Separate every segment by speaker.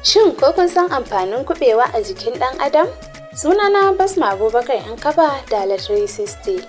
Speaker 1: Shin ko kun san amfanin kuɓewa a jikin ɗan adam? Sunana Basma Abubakar Yankaba Dala 360.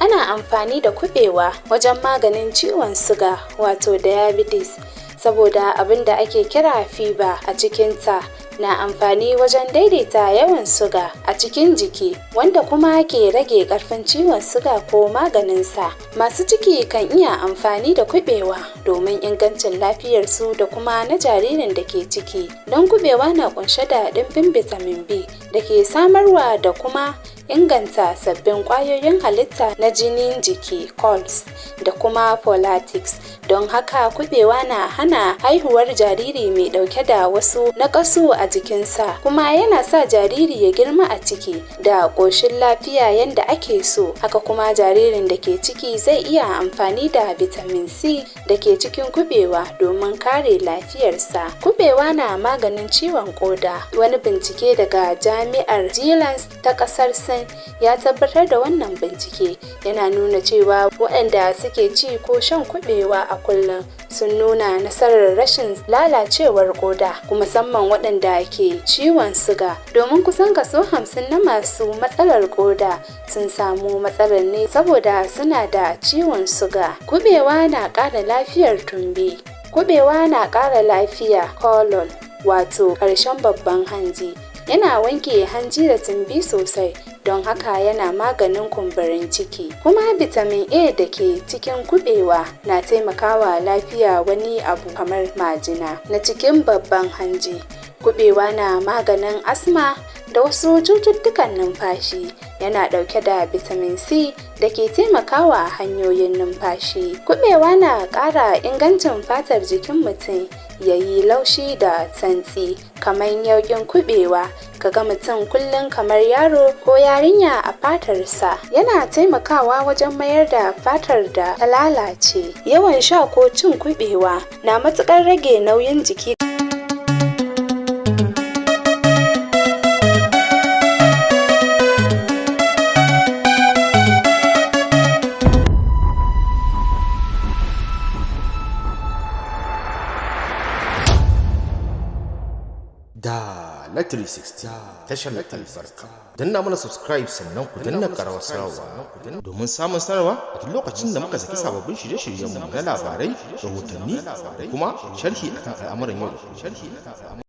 Speaker 1: Ana amfani da kuɓewa wajen maganin ciwon suga wato diabetes saboda abin da ake kira fiber a cikinta na amfani wajen daidaita yawan suga a cikin jiki wanda kuma ke rage ƙarfin ciwon suga ko maganinsa. Masu ciki kan iya amfani da kuɓewa domin ingancin lafiyarsu da kuma na jaririn da ke ciki. Don kuɓewa na ƙunshe da ɗimbin vitamin B da ke samarwa da kuma inganta sabbin ƙwayoyin halitta na jinin jiki (cols) da kuma folatics. Don haka kuɓewa na hana haihuwar jariri mai ɗauke da wasu naƙasu a jikinsa, kuma yana sa jariri ya girma a ciki da ƙoshin lafiya yadda ake so. Haka kuma jaririn da ke ciki zai iya amfani da vitamin C da ke cikin kuɓewa domin kare lafiyarsa. Kuɓewa na maganin ciwon ƙoda. Wani bincike daga jami'ar Zealand ta ƙasar Sin ya tabbatar da wannan bincike. Yana nuna cewa waɗanda suke ci ko shan kuɓewa a kullum sun nuna nasarar rashin lalacewar ƙoda, kuma musamman waɗanda ke ciwon suga, domin kusan kaso 50 na masu matsalar ƙoda sun samu matsalar ne saboda suna da ciwon suga. Kuɓewa na ƙara lafiyar tumbi. Kuɓewa na ƙara lafiya colon wato ƙarshen babban hanji. Yana wanke hanji da tumbi sosai, don haka yana maganin kumburin ciki. Kuma vitamin A da ke cikin kuɓewa na taimakawa lafiya wani abu kamar majina na cikin babban hanji. Kuɓewa na maganin asma da wasu cututtukan numfashi. Yana ɗauke da vitamin C da ke taimakawa hanyoyin numfashi. Kuɓewa na ƙara ingancin fatar jikin mutum ya yi laushi da santsi. Kamar yauƙin kuɓewa, kaga mutum kullum kamar yaro ko yarinya a fatarsa. Yana taimakawa wajen mayar da fatar da ta lalace. Yawan sha ko cin kuɓewa na matuƙar rage nauyin jiki.
Speaker 2: Dala 360 tashar albarka. Danna mana subscribe sannan ku danna ƙarawar sanarwa domin samun sanarwa a duk lokacin da muka saki sababbin shirye-shiryenmu na labarai, rahotanni da kuma sharhi akan al'amuran yau da kullum.